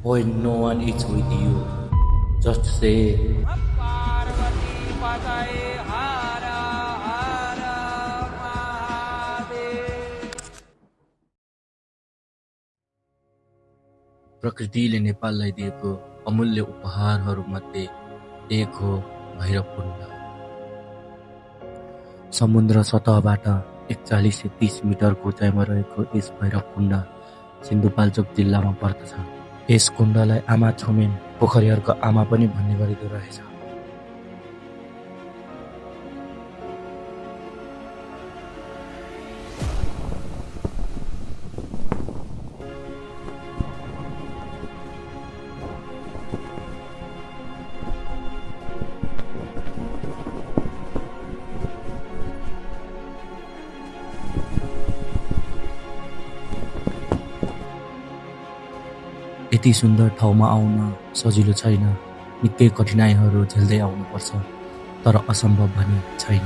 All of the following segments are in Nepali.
When no one is with you, just say, Parvati पतये हर हर महादेव। प्रकृतिले नेपाललाई दिएको अमूल्य उपहारहरूमध्ये एक हो भैरवकुण्ड। समुद्र सतहबाट 41 से 30 मिटरको उचाइमा रहेको यस भैरवकुण्ड सिन्धुपाल्चोक जिल्लामा पर्दछ। यस कुण्डलाई आमा छोमेन पोखरीहरूको आमा पनि भन्ने गरिँदो रहेछ। यति सुन्दर ठाउँमा आउन सजिलो छैन। निकै कठिनाइहरू झेल्दै आउनुपर्छ, तर असम्भव भने छैन।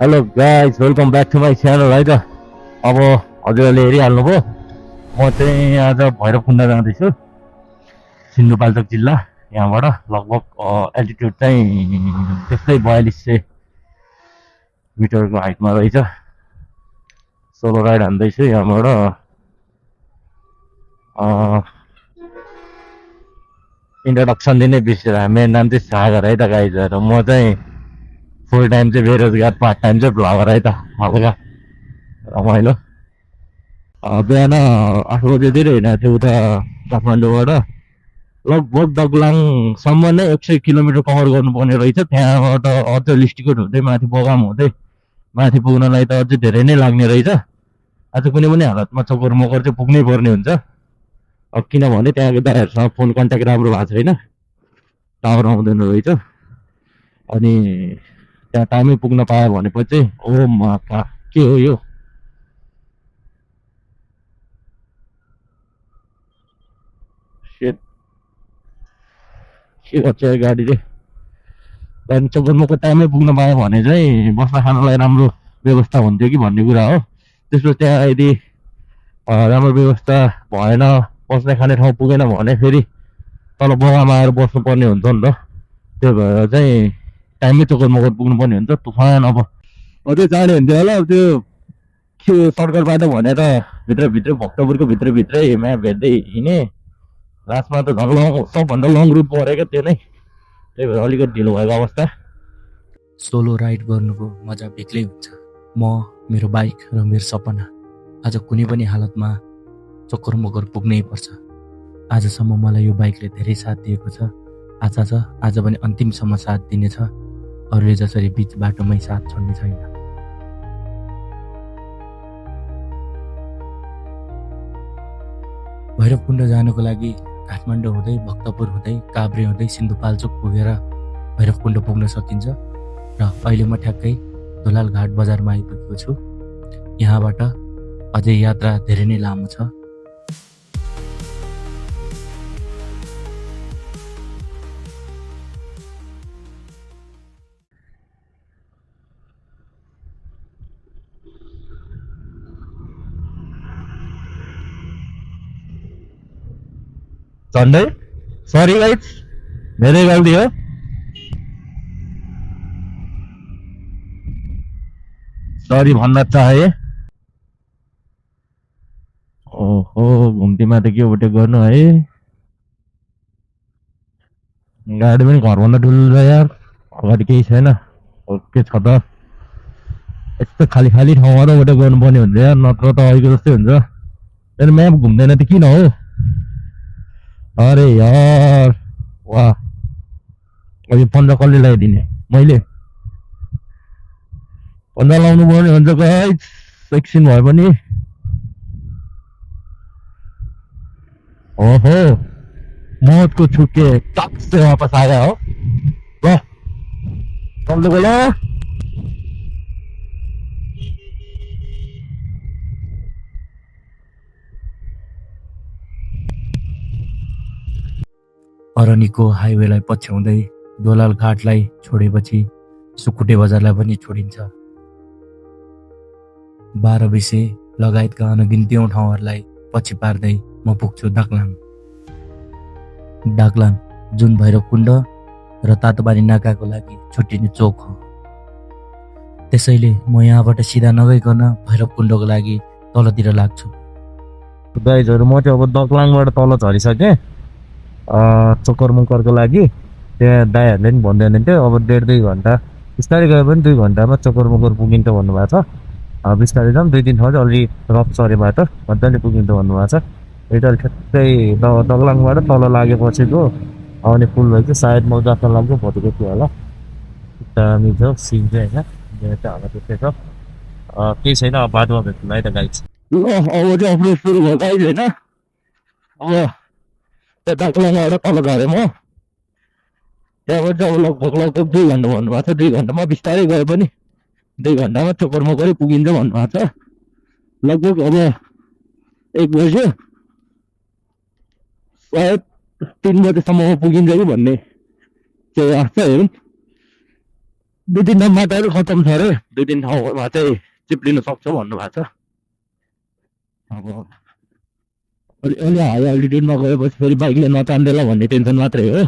Hello guys, welcome back to my channel है त। अब हजुरहरूले हेरिहाल्नुभयो, म चाहिँ आज भैरवकुण्ड जाँदैछु, सिन्धुपाल्चोक जिल्ला। यहाँबाट लगभग एल्टिट्युड चाहिँ त्यस्तै 4200 मिटरको हाइटमा रहेछ। सोलो राइड हान्दैछु यहाँबाट। इन्ट्रोडक्सन दिने बिर्सेर, मेरो नाम चाहिँ सागर है त गाइजहरू। म चाहिँ फुल टाइम चाहिँ बेरोजगार, पार्ट टाइम चाहिँ भ्लगर है त। हल्का रमाइलो। बिहान 8 बजेतिर हिँडेको थियो उता काठमाडौँबाट। लगभग दगलाङसम्म नै 100 किलोमिटर कभर गर्नुपर्ने रहेछ। त्यहाँबाट अझ लिस्टिकोट हुँदै माथि बगाम हुँदै माथि पुग्नलाई त अझै धेरै नै लाग्ने रहेछ। आज कुनै पनि हालतमा चक्कर मकर चाहिँ पुग्नै पर्ने हुन्छ। अब किनभने त्यहाँको दाइहरूसँग फोन कन्ट्याक्ट राम्रो भएको छैन, टावर आउँदैन रहेछ। अनि त्यहाँ टाइमै पुग्न पायो भनेपछि ओ माका के हो यो। के गर्छ गाडीले। त्यहाँदेखि चक्करमको टाइमै पुग्न पायो भने चाहिँ बस्न खानलाई राम्रो व्यवस्था हुन्थ्यो कि भन्ने कुरा हो। त्यसपछि त्यहाँ यदि राम्रो व्यवस्था भएन, बस्ने खाने ठाउँ पुगेन भने फेरि तल बगामा आएर बस्नुपर्ने हुन्छ नि त। त्यो भएर चाहिँ टाइममै चक्कर मकर पुग्नुपर्ने हुन्छ। तुफान अब अझै जाने हुन्थ्यो होला। त्यो के सर्कल बाटो भनेर भित्रभित्रै भक्तपुरको भित्रभित्रै म्याप हेर्दै हिँडेँ। लास्टमा त झन् सबभन्दा लङ रुट परेको त्यो नै। त्यही भएर अलिकति ढिलो भएको अवस्था। सोलो राइड गर्नुको मजा बेग्लै हुन्छ। म, मेरो बाइक र मेरो सपना आज कुनै पनि हालतमा चक्कर मकर पुग्नै पर्छ। आजसम्म मलाई यो बाइकले धेरै साथ दिएको छ। आज पनि अन्तिमसम्म साथ दिनेछ। अरूले जसरी बिच बाटोमै साथ छोड्ने छैन। भैरवकुण्ड जानको लागि काठमाडौँ हुँदै भक्तपुर हुँदै काभ्रे हुँदै सिन्धुपाल्चोक पुगेर भैरवकुण्ड पुग्न सकिन्छ। र अहिले म ठ्याक्कै दोलालघाट बजारमा आइपुगेको छु। यहाँबाट अझै यात्रा धेरै नै लामो छ। झन्डै सरी गाइज, मेरै गल्ती हो। सरी भन्न चाहे। ओहो, घुम्तीमा त के उठे गर्नु है। गाडी पनि घरभन्दा ठुलो यार, अगाडि केही छैन। के छ त, यस्तो खाली खाली ठाउँमा त उठे गर्नुपर्ने हुन्छ यार, नत्र त अहिलेको जस्तै हुन्छ। मेरो म्याप घुम्दैन त किन हो। अरे यार वाह, अब 15 कसले लगाइदिने, मैले 15 लाउनु पर्ने हुन्छ गाइस। एकछिन भए पनि। ओहो, मौत को छुके टक से वापस आया हो। वाह, कमले बोला। अरनिको हाइवेलाई पछ्याउँदै दोलाल घाटलाई छोडेपछि सुकुटे बजारलाई पनि छोडिन्छ। 12 बिसे लगायतका अनगिन्त्यौं ठाउँहरूलाई पछि पार्दै म पुग्छु दाक्लाङ। डाक्लाङ जुन भैरवकुण्ड र तातोपानी नाकाको लागि छुट्टिने चोक हो। त्यसैले म यहाँबाट सिधा नगइकन भैरवकुण्डको लागि तलतिर लाग्छु। गाइजहरू म चाहिँ अब दक्लाङबाट तल झरिसकेँ चोकर-मुकरको लागि। त्यहाँ दाइहरूले पनि भन्दै हुनुहुन्थ्यो अब 1.5-2 घन्टा बिस्तारै गयो भने 2 घन्टामा चोकर-मुकर पुगिन्छ भन्नुभएको छ। बिस्तारै जाउँ, 2-3 ठाउँ चाहिँ अलि रफ छ अरे बाटो, मजाले पुगिन्छ भन्नुभएको छ। यता ठ्याक्कै दक्लाङबाट तल लागेपछिको आउने पुल भएपछि सायद म जात्रा लाग्छ भोटिको थियो होला। दामी छ सिन चाहिँ होइन, यहाँ चाहिँ हावा त्यस्तै छ। केही छैन, अब बाटोमा भेट्नु है त गाइज। ल अब चाहिँ अप्रोच सुरु भयो गाइज होइन। अब त्यो दाक्लाङबाट तल झरेँ म। त्यहाँबाट चाहिँ अब लगभग 2 घन्टा भन्नुभएको छ। 2 घन्टामा बिस्तारै गए पनि 2 घन्टामा चोकर-मोकरै पुगिन्छ भन्नुभएको छ। लगभग अब 1 बज्यो, सायद 3 बजेसम्ममा पुगिन्छ कि भन्ने चाहिँ आशा हेरौँ। 2-3 ठाउँ बाटोहरू खतम छ अरे, 2-3 ठाउँमा चाहिँ चिप्लिनु सक्छ भन्नुभएको छ। अब अलि हाई अल्टिट्युडमा गएपछि फेरि बाइकले नतान्देला भन्ने टेन्सन मात्रै हो,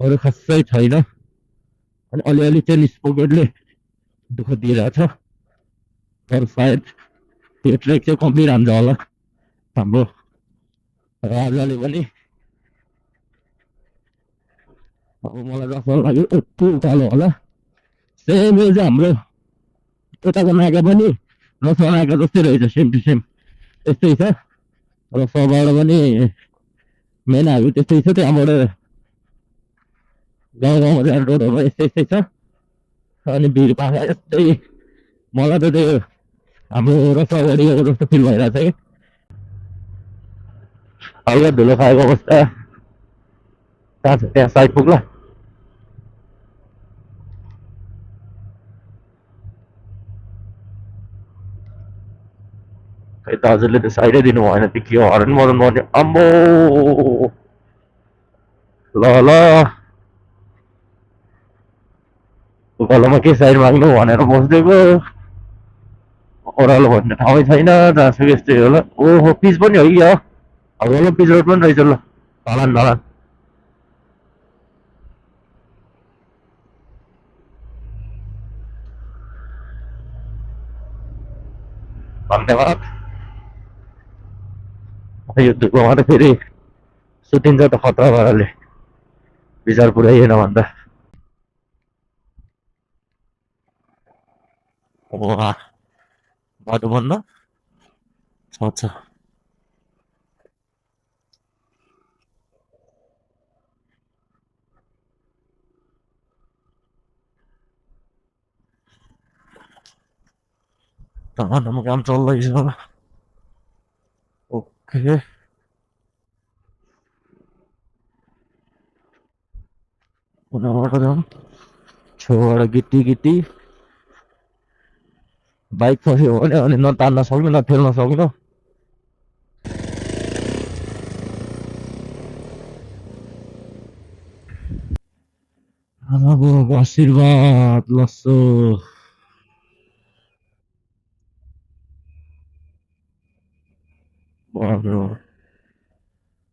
अरू खासै छैन। अनि अलिअलि चाहिँ स्पोकेटले दुःख दिइरहेछ, तर सायद त्यो ट्रेक चाहिँ कम्प्लिट हान्छ होला हाम्रो राजाले पनि। अब मलाई जस्तो लाग्यो यति उकालो होला, सेम यो चाहिँ हाम्रो यताको नाका पनि रसुवा नाका जस्तै रहेछ, सेम टु सेम त्यस्तै छ। रसुवाबाट पनि मेन हाइवे त्यस्तै छ, त्यहाँबाट गाउँमा जाने रोडहरू यस्तै छ। अनि भिरपाखा यस्तै, मलाई त त्यो हाम्रो रसुवाबारीको जस्तो फिल भइरहेछ कि हल्का धुलो खाएको अवस्था। कहाँ छ त्यहाँ साइड पुग्ला। खै दाजुले त साइडै दिनु भएन, त्यो के हर्न मर्न पर्ने अम्बो। ल ल उकालोमा के साइड माग्नु भनेर बसिदिएको, ओह्रालो भन्ने ठाउँै छैन, जहाँसुकै यस्तै होला। ओहो पिच पनि हो कि यो, हल्का पिच रोड पनि रहेछ। ल ढलान ढलान धन्यवाद। यो धुलोमा त फेरि सुतिन्छ त खतरा पाराले, विचार पुऱ्याइएन भन्दा। वाह बाटो बन्द छ। टमाटरमा काम चल्दैछ। ओके उनीबाट जाउँ, छेउबाट गिट्टी गिट्टी बाइक फस्यो भने अनि नतान्न सक्नु न ठेल्न सक्नु। आमा बाउको आशीर्वाद लस्सो।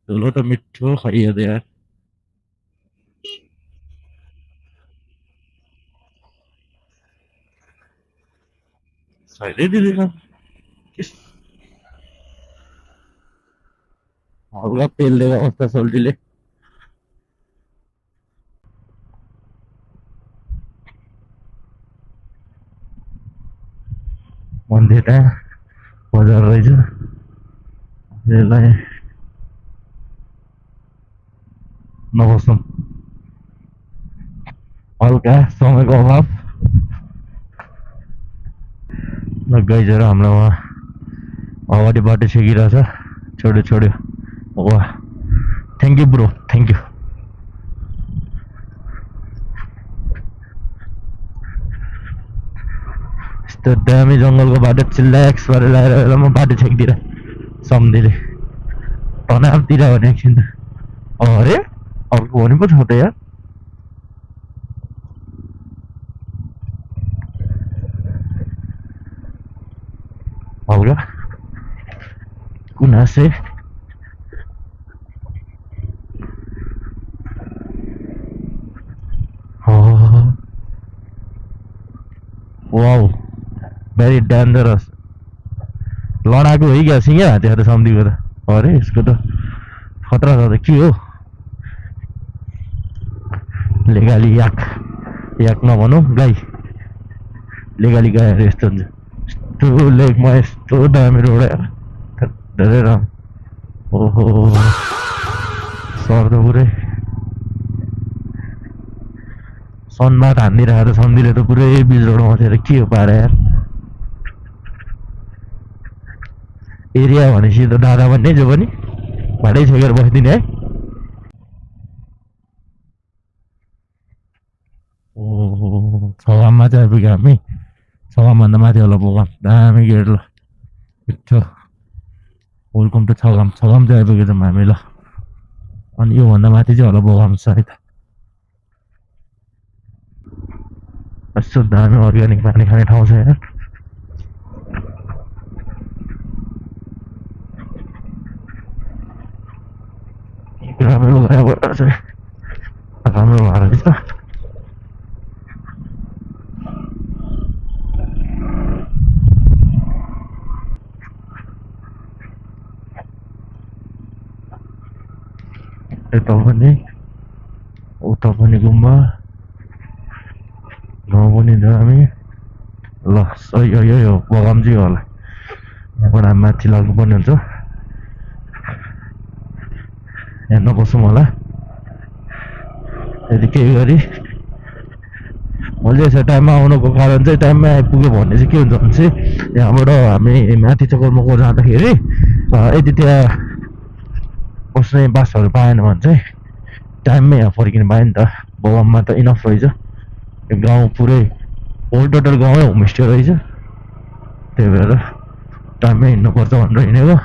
धुलो त मिठो खाइयो त यार। साइडै दिँदैन, हल्का पेल्लेको अवस्था सोल्टीले। मन्दिर बजार रहेछ, यसलाई नबस्नु, हल्का समयको अभाव। ल गाइजहरू हाम्रो वहाँ अगाडि बाटो छेकिरहेछ, छोड्यो। वाह thank you bro, thank you. यस्तो दामी जङ्गलको बाटो चिल्ल्याक्स गरेर ल्याएर म बाटो छेकिदिएर सम्धिले तनावतिर भने एकछिन त। अरे अर्को भने पो छ त यार। हल्का गुनासे वाउ भेरी डेन्जरस लडाको है क्या सिँगै हातेको त सम्धिको त अरे यसको त खतरा छ त के हो लेगाली याक याक नभनौँ गाई लेगाली गाईहरू यस्तो हुन्छ यस्तो लेकमा यस्तो दामी रोड यार धेरै राम्रो ओहो सर्दो पुरै सनबाट हानिदिरहेको त सम्धिले त पुरै बिच रोडमा थिएर के हो पारा यार एरिया भनेपछि त दादा भन्ने जो पनि भाडै छेकेर बसिदिने है ओहो छगाममा चाहिँ आइपुग्यो हामी छगामभन्दा माथि होला बगान दामी गेट ल मिठो वेलकम टु छगाम छगाम चाहिँ आइपुग्यो त हामी ल अनि योभन्दा माथि चाहिँ होला बगान सायद कस्तो दामी अर्ग्यानिक पानी खाने ठाउँ छ यार राम्रो गएर चाहिँ राम्रो भएर रहेछ यता पनि उता पनि गुम्बा गाउँ पनि दामी ल सही हो यही हो बगाम चाहिँ होला यहाँबाट हामी माथि लाग्नुपर्ने हुन्छ यहाँ नबसौँ होला यदि केही गरी मैले यसो टाइममा आउनुको कारण चाहिँ टाइममा आइपुग्यो भन्ने चाहिँ के हुन्छ भने चाहिँ यहाँबाट हामी माथि चक्करमक्कर जाँदाखेरि यदि त्यहाँ बस्ने बासहरू पाएन भने चाहिँ टाइममै यहाँ फर्किनु पायो नि त बगाममा त इनफ रहेछ गाउँ पुरै होल टोटल गाउँै होमस्टे रहेछ त्यही भएर टाइममै हिँड्नुपर्छ भनेर हिँडेको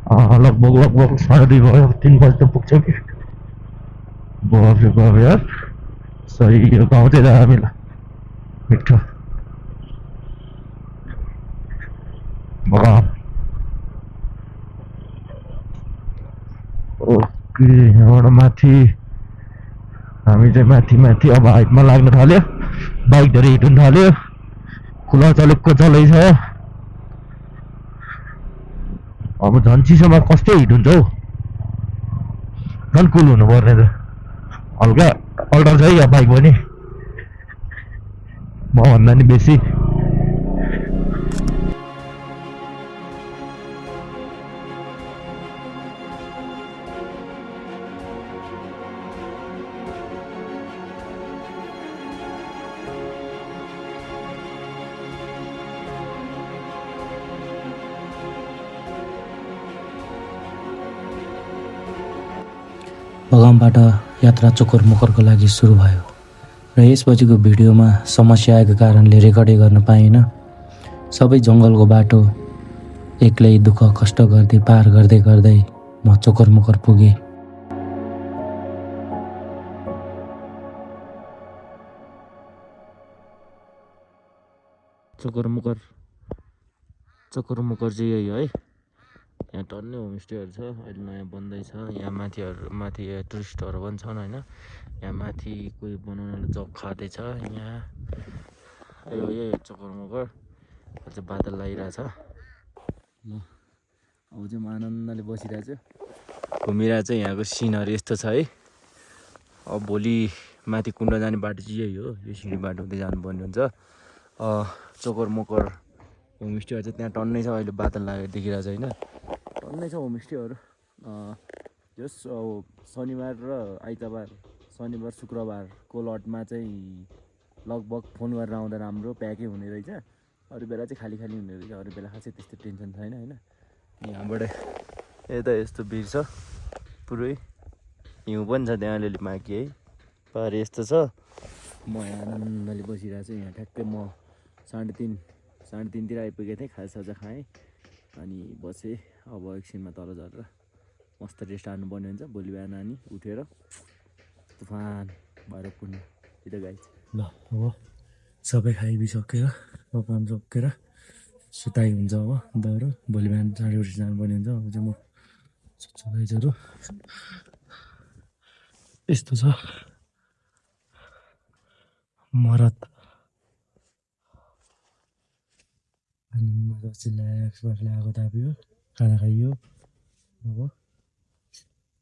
लगभग 2:30 भयो 3 बजी त पुग्छ कि गफ यार सही यो गाउँ चाहिँ दामी ल मिठो बगाम ओके यहाँबाट माथि हामी चाहिँ माथि अब हाइटमा लाग्न थाल्यो बाइक धेरै हिट हुन थाल्यो खुला चलेको चल्दैछ अब झन् चिसोमा कस्तो हिट हुन्छ हौ झन् कुल हुनुपर्ने त हल्का अल्टर छ है यहाँ बाइक पनि मभन्दा नि बेसी बगामबाट यात्रा चोकर मोकरको लागि सुरु भयो र यसपछिको भिडियोमा समस्या आएको कारणले रेकर्डै गर्न पाइनँ सबै जङ्गलको बाटो एक्लै दुःख कष्ट गर्दै पार गर्दै गर्दै म चोकर मोकर पुगेँ चोकर मोकर चाहिँ यही है यहाँ टन्नै होमस्टेहरू छ अहिले नयाँ बन्दैछ यहाँ माथि टुरिस्टहरू पनि छन् होइन यहाँ माथि कोही बनाउनलाई जब खाँदैछ यहाँ यही चक्कर अझै बादल लागिरहेछ ल अब चाहिँ म आनन्दले बसिरहेको छु घुमिरहेको चाहिँ यहाँको सिनहरू यस्तो छ है अब भोलि माथि कुण्ड जाने बाटो चाहिँ यही हो यो सिँढी बाटो हुँदै जानुपर्ने हुन्छ चोकर मोकर होमस्टेहरू चाहिँ त्यहाँ टन्नै छ अहिले बादल लागेर देखिरहेको छ होइन टन्नै छ होमस्टेहरू जस शनिबार र आइतबार शनिबार शुक्रबारको लटमा चाहिँ लगभग फोन गरेर आउँदा राम्रो प्याकै हुने रहेछ अरू बेला चाहिँ खाली हुने रहेछ अरू बेला खासै त्यस्तो टेन्सन छैन होइन यहाँबाट यता यस्तो भिड छ पुरै हिउँ पनि छ त्यहाँ अलिअलि माथि है पाहाड यस्तो छ म यहाँ आनन्दले बसिरहेको छु यहाँ ठ्याक्कै म 3:30 आइपुगेको थिएँ खाजासाजा खाएँ अनि बसेँ अब एकछिनमा तल झरेर मस्त रेस्ट हान्नुपर्ने हुन्छ भोलि बिहान नानी उठेर तुफान भएर कुद्ने सिधै गाइस ल अब सबै खाइबिसकेर काम सकेर सुताइ हुन्छ अब दह्रो भोलि बिहान 8:30 जानुपर्ने हुन्छ अब चाहिँ म सोध्छु गाइजहरू यस्तो छ मरत अनि मजा चिल्लाक्स गरेर आएको ताप्यो खाना खाइयो अब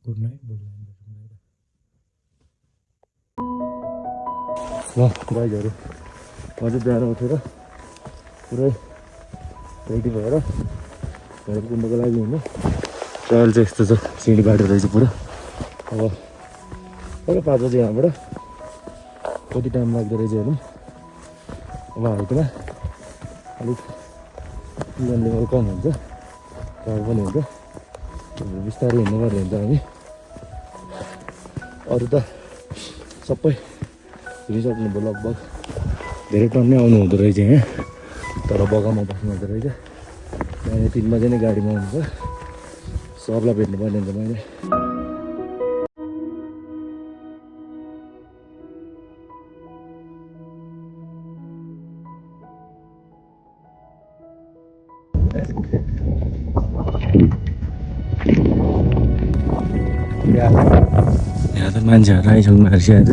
गुड नाइट भोलि बिहान भेटौँ ल गाइजहरू म चाहिँ बिहान उठेर पुरै रेडी भएर घर कुद्नको लागि होइन ट्रायल चाहिँ यस्तो छ सिँढी बाटो रहेछ पुरा अब कहिले 5 बजी यहाँबाट कति टाइम लाग्दो रहेछ हेरौँ अब हाइटमा अलिक इभन लेभल कम हुन्छ टाढो पनि हुन्छ बिस्तारै हिँड्नु पर्ने हुन्छ हामी अरू त सबै हिँडिसक्नु भयो लगभग धेरै टन नै आउनु हुँदो रहेछ यहाँ तर बगानमा बस्नु हुँदो रहेछ बिहान 3 बजे नै गाडीमा आउनुहुन्छ सरलाई भेट्नु पर्ने हुन्छ मैले यहाँ त मान्छेहरू आइसक्नु रहेछ आज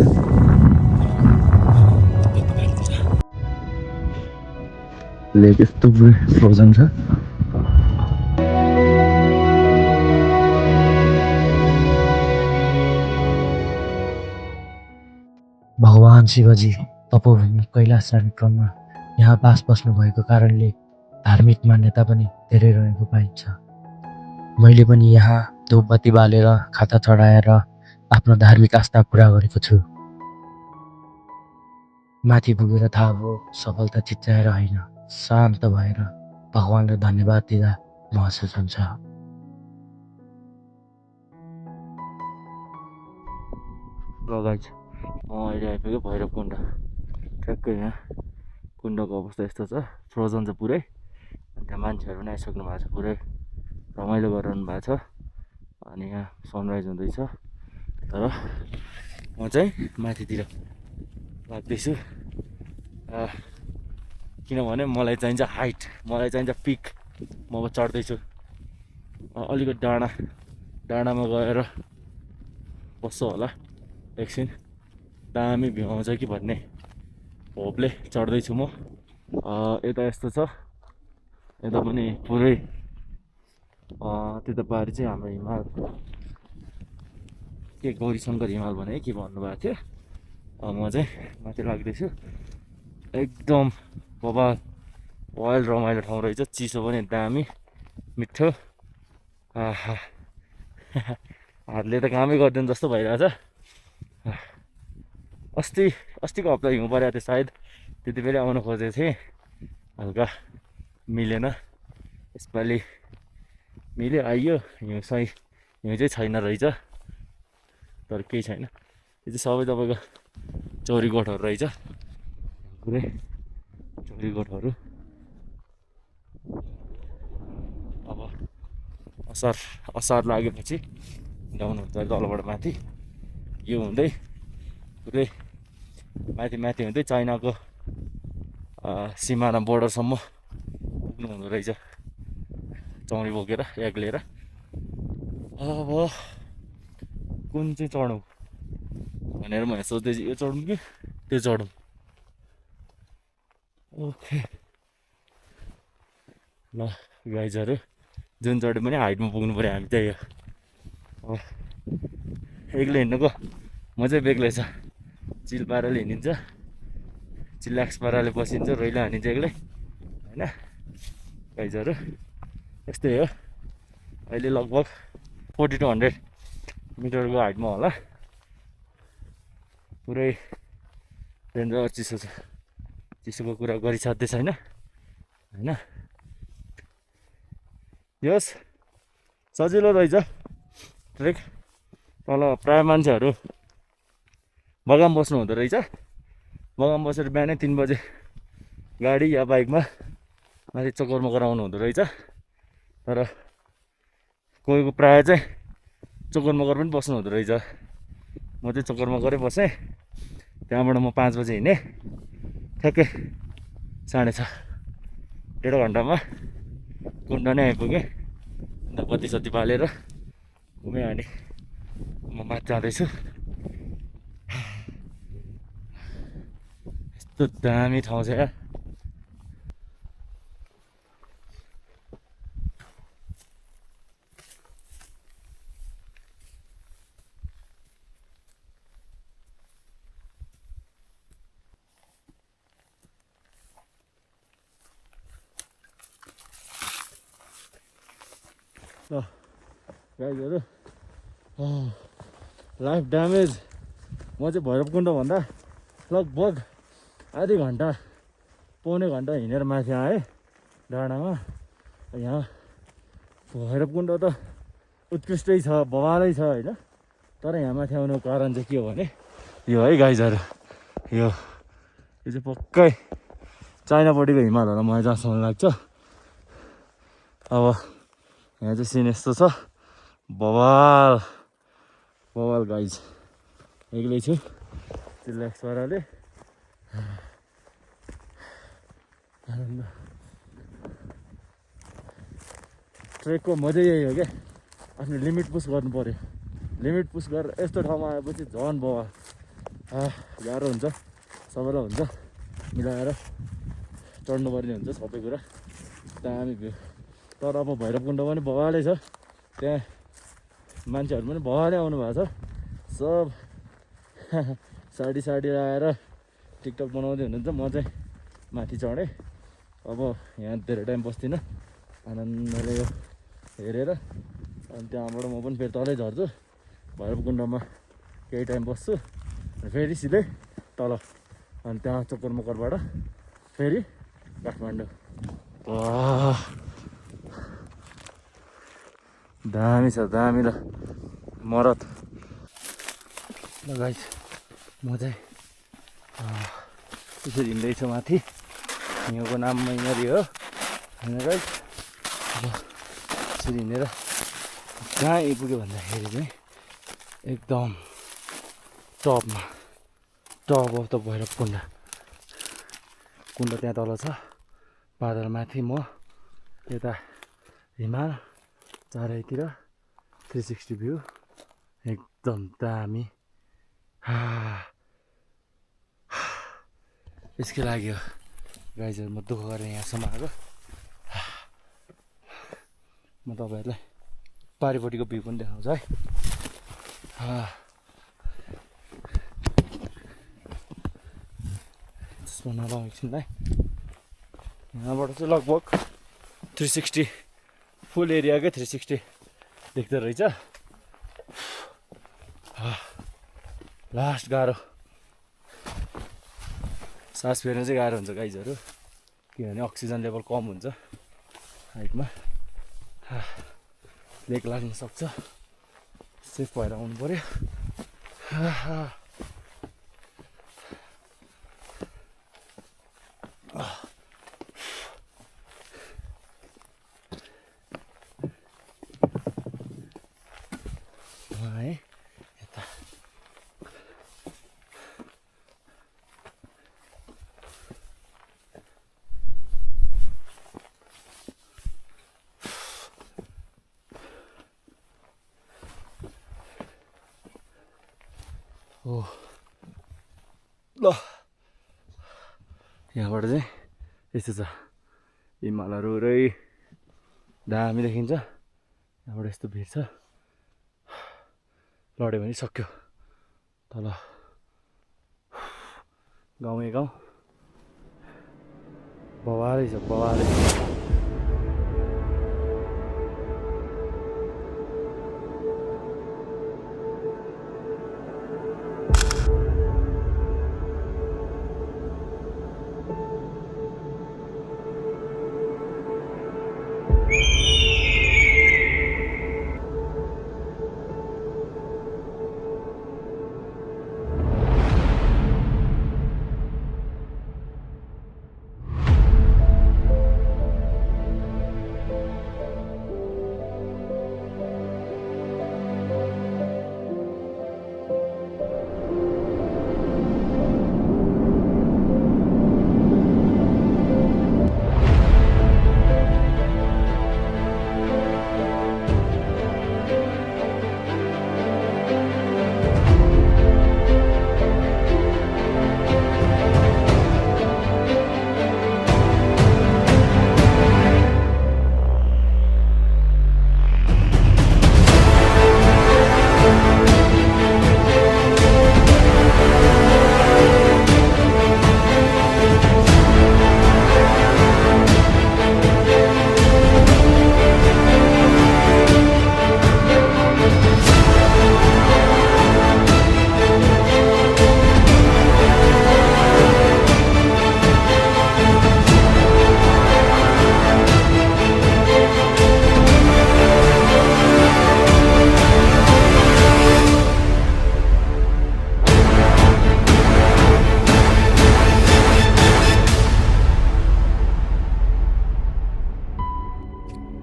लेक यस्तो पुरै फ्रोजन छ भगवान शिवजी तपोभूमि कैलाश जाने क्रममा यहाँ बास बस्नु भएको कारणले धार्मिक मान्यता पनि धेरै रहेको पाइन्छ मैले पनि यहाँ धूपबत्ती बालेर खाता चढाएर आफ्नो धार्मिक आस्था पुरा गरेको छु माथि पुगेर थाहा भयो सफलता चिच्चाएर होइन शान्त भएर भगवानलाई धन्यवाद दिँदा महसुस हुन्छ लगाइछ म अहिले आइपुगेँ भैरव कुण्ड ठ्याक्कै यहाँ कुण्डको अवस्था यस्तो छ फ्रोजन छ पुरै अनि त्यहाँ मान्छेहरू पनि आइसक्नु भएको छ पुरै रमाइलो गरिरहनु भएको छ अनि यहाँ सनराइज हुँदैछ तर म चाहिँ माथितिर लाग्दैछु किनभने मलाई चाहिन्छ हाइट मलाई चाहिन्छ पिक म अब चढ्दैछु अलिकति डाँडामा गएर बस्छु होला एकछिन दामी भ्यू आउँछ कि भन्ने होपले चढ्दैछु म यता यस्तो छ यता पनि पुरै त्यता पारि चाहिँ हाम्रो हिमाल के गौरीशङ्कर हिमाल भने के भन्नुभएको थियो म चाहिँ माथि लाग्दैछु एकदम बबाल वाइल्ड रमाइलो ठाउँ रहेछ चिसो पनि दामी मिठो हातले त कामै गर्दैन जस्तो भइरहेछ अस्तिको हप्ता हिउँ परेको थियो सायद त्यति बेला आउनु खोजेको थिएँ हल्का मिलेन यसपालि मिल्यो आइयो हिउँ चाहिँ छैन रहेछ तर केही छैन यो चाहिँ सबै तपाईँको चौरीकोटहरू रहेछ पुरै चौरीकोटहरू अब असार लागेपछि डाउन हुन्छ तलबाट माथि यो हुँदै पुरै माथि हुँदै चाइनाको सिमाना बोर्डरसम्म पुग्नु हुँदो रहेछ चौरी बोकेर याक लिएर अब कुन चाहिँ चढौँ भनेर म सोच्दैछु यो चढौँ कि त्यो चढौँ ओके ल गाइजहरू जुन चढे पनि हाइटमा पुग्नु पऱ्यो हामी त्यही हो एक्लै हिँड्नुको मजै बेग्लै छ चिल पाराले हिँडिन्छ चिल्लाक्स पाराले बसिन्छ रैला हानिन्छ एक्लै होइन गाइजहरू यस्तै हो अहिले लगभग 40 to 100 मिटरको हाइटमा होला पुरै डेन्जर चिसो छ चिसोको कुरा गरिसाध्दै छैन होइन यस सजिलो रहेछ ट्रेक तल प्रायः मान्छेहरू बगान बस्नु हुँदो रहेछ बगान बसेर बिहानै 3 बजे गाडी या बाइकमा माथि चक्करमा गराउनु हुँदो रहेछ तर कोहीको प्रायः चाहिँ चक्कर मकर पनि बस्नु हुँदो रहेछ म चाहिँ चक्कर मकरै बसेँ त्यहाँबाट म 5 बजे हिँडेँ ठ्याक्कै 6:30 1.5 घन्टामा कुण्ड नै आइपुगेँ। अन्त बत्ती सत्ती बालेर घुम्यो अनि म माथि जाँदैछु। यस्तो दामी ठाउँ छ यार। गाइजहरू लाइफ ड्यामेज। म चाहिँ भैरवकुण्डभन्दा लगभग आधी घन्टा पौने घन्टा हिँडेर माथि आएँ डाँडामा। यहाँ भैरवकुण्ड त उत्कृष्टै छ, बवालै छ होइन। तर यहाँ माथि आउनुको कारण चाहिँ के हो भने यो है गाइजहरू, यो चाहिँ पक्कै चाइनापट्टिको हिमालहरूलाई मलाई जहाँसम्म लाग्छ। अब यहाँ चाहिँ सिन यस्तो छ, बवाल बवाल गाइज। एक्लै छु रिल्याक्स पाराले। ट्रेकको मजै यही हो क्या, आफ्नो लिमिट पुस गर्नु पऱ्यो। लिमिट पुस गरेर यस्तो ठाउँमा आएपछि झन् बवाल। गाह्रो हुन्छ, सबैलाई हुन्छ, मिलाएर चढ्नुपर्ने हुन्छ सबै कुरा। दामी भ्यू। तर अब भैरवकुण्ड पनि बवालै छ, त्यहाँ मान्छेहरू पनि बवालै आउनु भएको छ। सब साडी आएर टिकटक बनाउँदै हुनुहुन्छ। म चाहिँ माथि चढेँ। अब यहाँ धेरै टाइम बस्दिनँ, आनन्दले यो हेरेर अनि त्यहाँबाट म पनि फेरि तलै झर्छु। भैरवकुण्डमा केही टाइम बस्छु अनि फेरि सिधै तल, अनि त्यहाँ चक्करमक्करबाट फेरि काठमाडौँ। दामी छ, दामी। ल मरत ल गाइस, म चाहिँ त्यसरी हिँड्दैछु माथि। यहाँको नाम मैनरी हो होइन गाइस। अब यसरी हिँडेर कहाँ आइपुग्यो भन्दाखेरि चाहिँ एकदम टपमा, टप अफ द भैरवकुण्ड। कुण्ड त्यहाँ तल छ, बादलमाथि म, यता हिमाल, चारैतिर 360 भ्यू एकदम दामी। यसकै लागि हो गाइजहरू म दुःख गरेर यहाँसम्म आएको। म तपाईँहरूलाई पारिपट्टिको भ्यू पनि देखाउँछु है। त्यसमा नलाउँ एकछिनलाई। यहाँबाट चाहिँ लगभग 360 फुल एरियाकै 360 देख्दो रहेछ। लास्ट गाह्रो, सास फेर्न चाहिँ गाह्रो हुन्छ गाइजहरू, किनभने अक्सिजन लेभल कम हुन्छ हाइटमा। लेक लाग्न सक्छ, सेफ भएर आउनु पऱ्यो। है यता हो ल, यहाँबाट चाहिँ यस्तो छ, हिमालहरू पुरै दामी देखिन्छ। यहाँबाट यस्तो भिड छ, लड्यो भने सक्यो। तल गाउँै गाउँ बवालै छ, बवालै।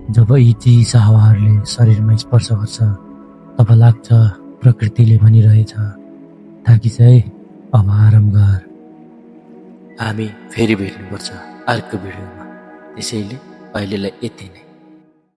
जब यी चिसा हावाहरूले शरीरमा स्पर्श गर्छ तब लाग्छ प्रकृतिले भनिरहेछ थाकी चाहिँ अब आराम गर। हामी फेरि भेट्नुपर्छ अर्को भिडियोमा, त्यसैले अहिलेलाई यति नै।